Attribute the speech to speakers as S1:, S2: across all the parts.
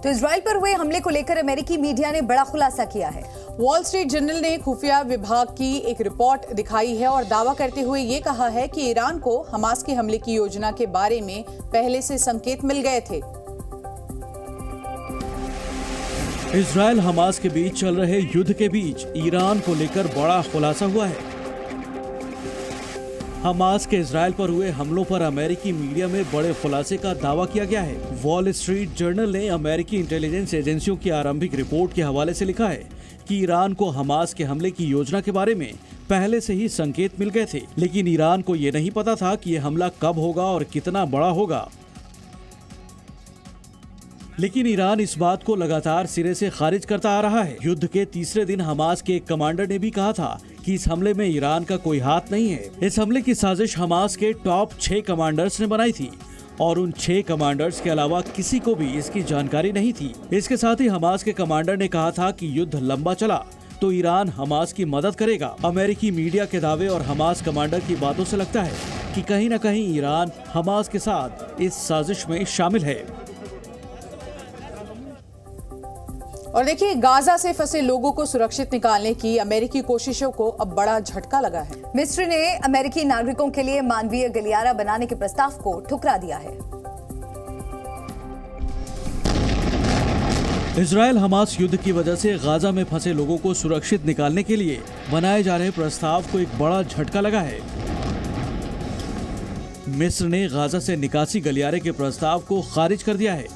S1: तो इजराइल पर हुए हमले को लेकर अमेरिकी मीडिया ने बड़ा खुलासा किया है।
S2: वॉल स्ट्रीट जर्नल ने खुफिया विभाग की एक रिपोर्ट दिखाई है और दावा करते हुए ये कहा है कि ईरान को हमास के हमले की योजना के बारे में पहले से संकेत मिल गए थे।
S3: इजराइल हमास के बीच चल रहे युद्ध के बीच ईरान को लेकर बड़ा खुलासा हुआ है। हमास के इजराइल पर हुए हमलों पर अमेरिकी मीडिया में बड़े खुलासे का दावा किया गया है। वॉल स्ट्रीट जर्नल ने अमेरिकी इंटेलिजेंस एजेंसियों की आरंभिक रिपोर्ट के हवाले से लिखा है कि ईरान को हमास के हमले की योजना के बारे में पहले से ही संकेत मिल गए थे, लेकिन ईरान को ये नहीं पता था कि यह हमला कब होगा और कितना बड़ा होगा। लेकिन ईरान इस बात को लगातार सिरे से खारिज करता आ रहा है। युद्ध के तीसरे दिन हमास के एक कमांडर ने भी कहा था कि इस हमले में ईरान का कोई हाथ नहीं है। इस हमले की साजिश हमास के टॉप 6 कमांडर्स ने बनाई थी और उन 6 कमांडर्स के अलावा किसी को भी इसकी जानकारी नहीं थी। इसके साथ ही हमास के कमांडर ने कहा था कि युद्ध लंबा चला तो ईरान हमास की मदद करेगा। अमेरिकी मीडिया के दावे और हमास कमांडर की बातों से लगता है कि कहीं न कहीं ईरान हमास के साथ इस साजिश में शामिल है।
S2: और देखिए, गाजा से फंसे लोगों को सुरक्षित निकालने की अमेरिकी कोशिशों को अब बड़ा झटका लगा है।
S1: मिस्र ने अमेरिकी नागरिकों के लिए मानवीय गलियारा बनाने के प्रस्ताव को ठुकरा दिया है।
S3: इजराइल हमास युद्ध की वजह से गाजा में फंसे लोगों को सुरक्षित निकालने के लिए बनाए जा रहे प्रस्ताव को एक बड़ा झटका लगा है। मिस्र ने गाजा से निकासी गलियारे के प्रस्ताव को खारिज कर दिया है।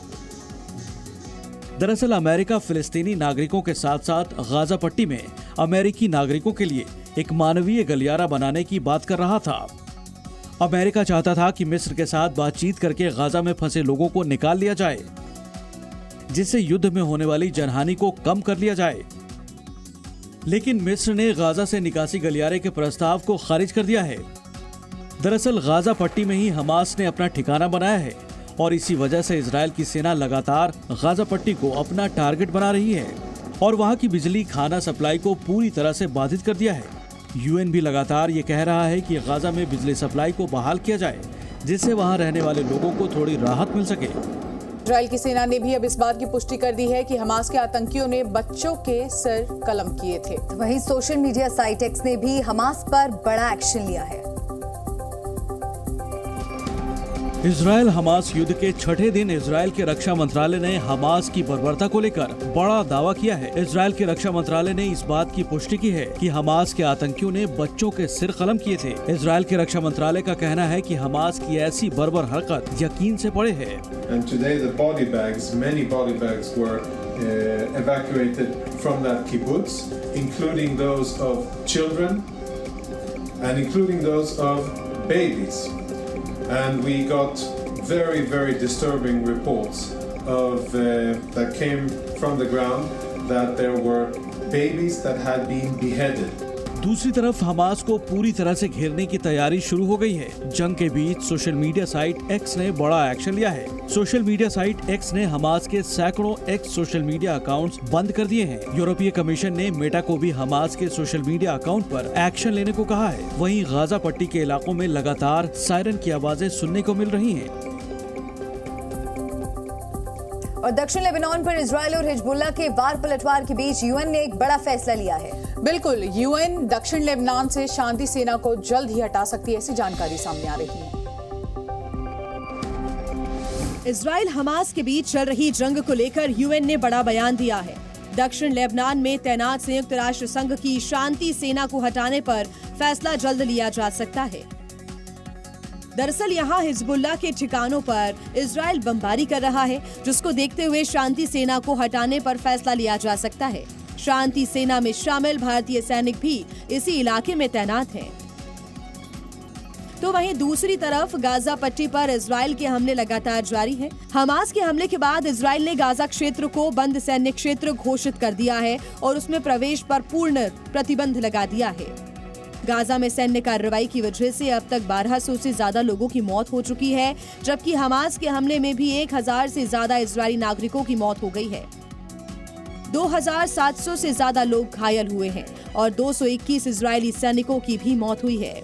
S3: दरअसल अमेरिका फिलिस्तीनी नागरिकों के साथ साथ गाजा पट्टी में अमेरिकी नागरिकों के लिए एक मानवीय गलियारा बनाने की बात कर रहा था। अमेरिका चाहता था कि मिस्र के साथ बातचीत करके गाजा में फंसे लोगों को निकाल लिया जाए, जिससे युद्ध में होने वाली जनहानि को कम कर लिया जाए। लेकिन मिस्र ने गाजा से निकासी गलियारे के प्रस्ताव को खारिज कर दिया है। दरअसल गाजा पट्टी में ही हमास ने अपना ठिकाना बनाया है और इसी वजह से इजराइल की सेना लगातार गाजा पट्टी को अपना टारगेट बना रही है और वहां की बिजली खाना सप्लाई को पूरी तरह से बाधित कर दिया है। यूएन भी लगातार ये कह रहा है कि गाजा में बिजली सप्लाई को बहाल किया जाए, जिससे वहां रहने वाले लोगों को थोड़ी राहत मिल सके।
S2: इजराइल की सेना ने भी अब इस बात की पुष्टि कर दी है कि हमास के आतंकियों ने बच्चों के सर कलम किए थे।
S1: वहीं सोशल मीडिया साइट एक्स ने भी हमास पर बड़ा एक्शन लिया है।
S3: इजराइल हमास युद्ध के छठे दिन इजराइल के रक्षा मंत्रालय ने हमास की बर्बरता को लेकर बड़ा दावा किया है। इजराइल के रक्षा मंत्रालय ने इस बात की पुष्टि की है कि हमास के आतंकियों ने बच्चों के सिर कलम किए थे। इजराइल के रक्षा मंत्रालय का कहना है कि हमास की ऐसी बर्बर हरकत यकीन से परे है।
S4: evacuated from that kibbutz, including those of children and including those of babies. And we got very, very disturbing reports of that came from the ground that there were babies that had been beheaded.
S3: दूसरी तरफ Hamas को पूरी तरह से घेरने की तैयारी शुरू हो गई है। जंग के बीच सोशल मीडिया साइट एक्स ने बड़ा एक्शन लिया है। सोशल मीडिया साइट एक्स ने हमास के सैकड़ों एक्स सोशल मीडिया अकाउंट्स बंद कर दिए हैं। यूरोपीय कमीशन ने मेटा को भी हमास के सोशल मीडिया अकाउंट पर एक्शन लेने को कहा है। वहीं गाजा पट्टी के इलाकों में लगातार सायरन की आवाजें सुनने को मिल रही हैं।
S1: और दक्षिण लेबनान पर इजराइल और हिजबुल्लाह के वार पलटवार के बीच यूएन ने एक बड़ा फैसला लिया है।
S2: बिल्कुल, यूएन दक्षिण लेबनान से शांति सेना को जल्द ही हटा सकती है, ऐसी जानकारी सामने आ रही है।
S5: इजराइल हमास के बीच चल रही जंग को लेकर यूएन ने बड़ा बयान दिया है। दक्षिण लेबनान में तैनात संयुक्त राष्ट्र संघ की शांति सेना को हटाने पर फैसला जल्द लिया जा सकता है। दरअसल यहाँ हिजबुल्लाह के ठिकानों पर इजराइल बमबारी कर रहा है, जिसको देखते हुए शांति सेना को हटाने पर फैसला लिया जा सकता है। शांति सेना में शामिल भारतीय सैनिक भी इसी इलाके में तैनात हैं। तो वहीं दूसरी तरफ गाजा पट्टी पर इजराइल के हमले लगातार जारी हैं। हमास के हमले के बाद इजराइल ने गाजा क्षेत्र को बंद सैन्य क्षेत्र घोषित कर दिया है और उसमें प्रवेश पर पूर्ण प्रतिबंध लगा दिया है। गाजा में सैन्य कार्रवाई की वजह से अब तक 1200 से ज्यादा लोगों की मौत हो चुकी है, जबकि हमास के हमले में भी 1000 से ज्यादा इजरायली नागरिकों की मौत हो गई है। 2700 से ज्यादा लोग घायल हुए हैं और 221 इजरायली सैनिकों की भी मौत हुई है।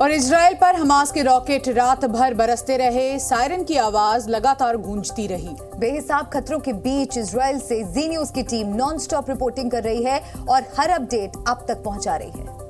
S2: और इजराइल पर हमास के रॉकेट रात भर बरसते रहे, सायरन की आवाज लगातार गूंजती रही।
S1: बेहिसाब खतरों के बीच इजराइल से जी न्यूज की टीम नॉनस्टॉप रिपोर्टिंग कर रही है और हर अपडेट आप तक पहुंचा रही है।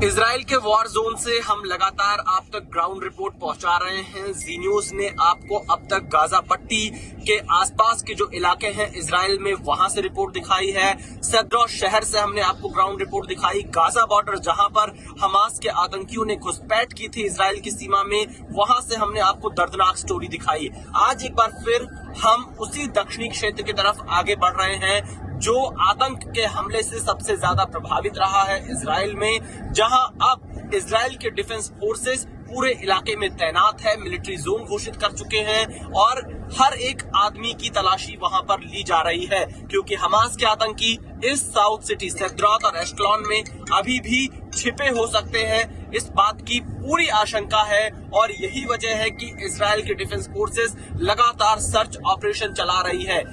S6: इजराइल के वॉर जोन से हम लगातार आप तक ग्राउंड रिपोर्ट पहुंचा रहे हैं। जी न्यूज ने आपको अब तक गाजा पट्टी के आसपास के जो इलाके हैं इजराइल में, वहां से रिपोर्ट दिखाई है। सदरा शहर से हमने आपको ग्राउंड रिपोर्ट दिखाई। गाजा बॉर्डर जहां पर हमास के आतंकियों ने घुसपैठ की थी इजराइल की सीमा में, वहां से हमने आपको दर्दनाक स्टोरी दिखाई। आज एक बार फिर हम उसी दक्षिणी क्षेत्र की तरफ आगे बढ़ रहे हैं जो आतंक के हमले से सबसे ज्यादा प्रभावित रहा है इजराइल में, जहां अब इजराइल के डिफेंस फोर्सेस पूरे इलाके में तैनात है, मिलिट्री जोन घोषित कर चुके हैं और हर एक आदमी की तलाशी वहां पर ली जा रही है, क्योंकि हमास के आतंकी इस साउथ सिटी सद्रात और एश्केलॉन में अभी भी छिपे हो सकते हैं। इस बात की पूरी आशंका है और यही वजह है कि इजराइल के डिफेंस फोर्सेस लगातार सर्च ऑपरेशन चला रही है।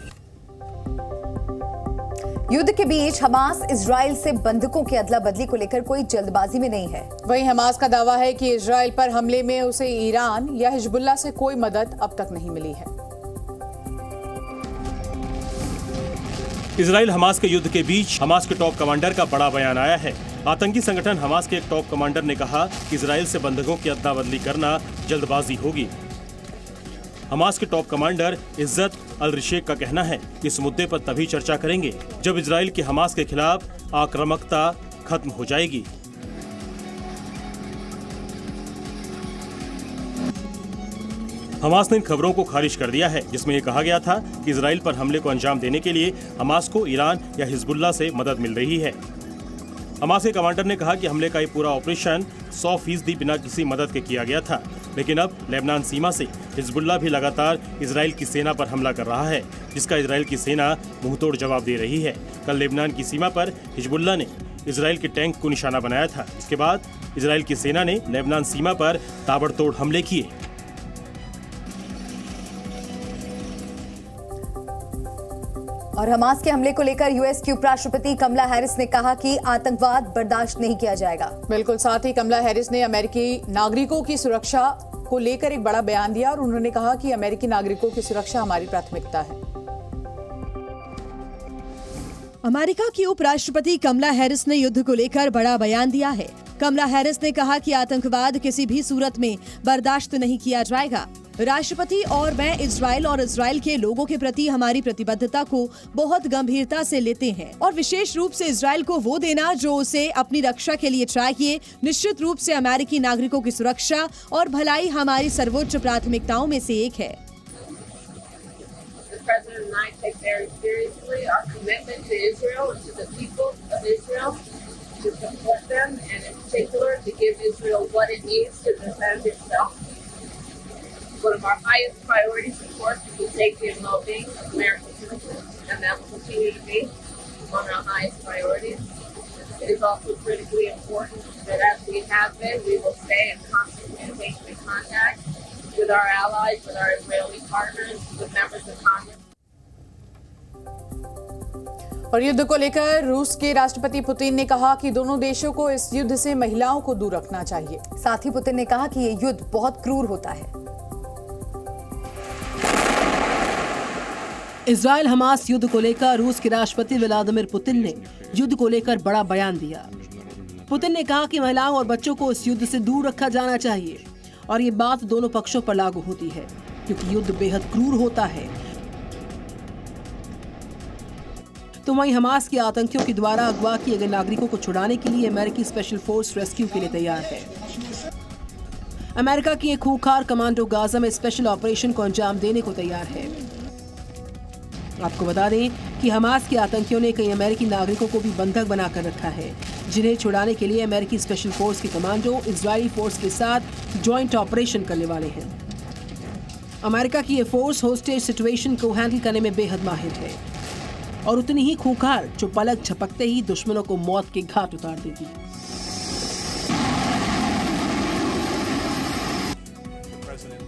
S1: युद्ध के बीच हमास इजराइल से बंधकों की अदला बदली को लेकर कोई जल्दबाजी में नहीं है।
S2: वहीं हमास का दावा है कि इजराइल पर हमले में उसे ईरान या हिजबुल्ला से कोई मदद अब तक नहीं मिली है।
S7: इजराइल हमास के युद्ध के बीच हमास के टॉप कमांडर का बड़ा बयान आया है। आतंकी संगठन हमास के एक टॉप कमांडर ने कहा कि इजराइल से बंधकों की अदला बदली करना जल्दबाजी होगी। हमास के टॉप कमांडर इज्जत अल-रिशेक का कहना है कि इस मुद्दे पर तभी चर्चा करेंगे जब इजराइल की हमास के खिलाफ आक्रामकता खत्म हो जाएगी। हमास ने इन खबरों को खारिज कर दिया है जिसमें यह कहा गया था कि इजराइल पर हमले को अंजाम देने के लिए हमास को ईरान या हिजबुल्ला से मदद मिल रही है। हमास के कमांडर ने कहा कि हमले का ये पूरा ऑपरेशन 100% बिना किसी मदद के किया गया था, लेकिन अब लेबनान सीमा से हिजबुल्ला भी लगातार इजराइल की सेना पर हमला कर रहा है, जिसका इजराइल की सेना मुंहतोड़ जवाब दे रही है। कल लेबनान की सीमा पर हिजबुल्ला ने इजराइल के टैंक को निशाना बनाया था। इसके बाद इजराइल की सेना ने लेबनान सीमा पर ताबड़तोड़ हमले किए।
S1: और हमास के हमले को लेकर यूएस की उपराष्ट्रपति कमला हैरिस ने कहा कि आतंकवाद बर्दाश्त नहीं किया जाएगा।
S2: बिल्कुल, साथ ही कमला हैरिस ने अमेरिकी नागरिकों की सुरक्षा को लेकर एक बड़ा बयान दिया और उन्होंने कहा कि अमेरिकी नागरिकों की सुरक्षा हमारी प्राथमिकता है।
S5: अमेरिका की उपराष्ट्रपति कमला हैरिस ने युद्ध को लेकर बड़ा बयान दिया है। कमला हैरिस ने कहा कि आतंकवाद किसी भी सूरत में बर्दाश्त नहीं किया जाएगा। राष्ट्रपति और मैं इजराइल और इजराइल के लोगों के प्रति हमारी प्रतिबद्धता को बहुत गंभीरता से लेते हैं और विशेष रूप से इजराइल को वो देना जो उसे अपनी रक्षा के लिए चाहिए। निश्चित रूप से अमेरिकी नागरिकों की सुरक्षा और भलाई हमारी सर्वोच्च प्राथमिकताओं में से एक है।
S8: One of our highest priorities, of course, is the safety and well-being of American citizens, and that will continue to be one of our highest priorities. It is also critically important that, as we have been, we will stay in constant communication and contact with our allies, with our Israeli partners, with members of Congress.
S2: और युद्ध को लेकर रूस के राष्ट्रपति Putin ने कहा कि दोनों देशों को इस युद्ध से महिलाओं को दूर रखना चाहिए।
S1: साथ ही पुतिन ने कहा कि ये युद्ध बहुत क्रूर होता है।
S9: इजराइल हमास युद्ध को लेकर रूस के राष्ट्रपति व्लादिमीर पुतिन ने युद्ध को लेकर बड़ा बयान दिया। पुतिन ने कहा कि महिलाओं और बच्चों को इस युद्ध से दूर रखा जाना चाहिए और ये बात दोनों पक्षों पर लागू होती है क्योंकि युद्ध बेहद क्रूर होता है। तो वहीं हमास के आतंकियों के द्वारा अगवा किए गए नागरिकों को छुड़ाने के लिए अमेरिकी स्पेशल फोर्स रेस्क्यू के लिए तैयार है। अमेरिका की एक खूंखार कमांडो गाजा में स्पेशल ऑपरेशन को अंजाम देने को तैयार है। आपको बता दें कि हमास के आतंकियों ने कई अमेरिकी नागरिकों को भी बंधक बनाकर रखा है, जिन्हें छुड़ाने के लिए अमेरिकी स्पेशल फोर्स के कमांडो इजरायली फोर्स के साथ जॉइंट ऑपरेशन करने वाले हैं। अमेरिका की ये फोर्स होस्टेज सिचुएशन को हैंडल करने में बेहद माहिर है और उतनी ही खूंखार जो पलक झपकते ही दुश्मनों को मौत के घाट उतार देगी।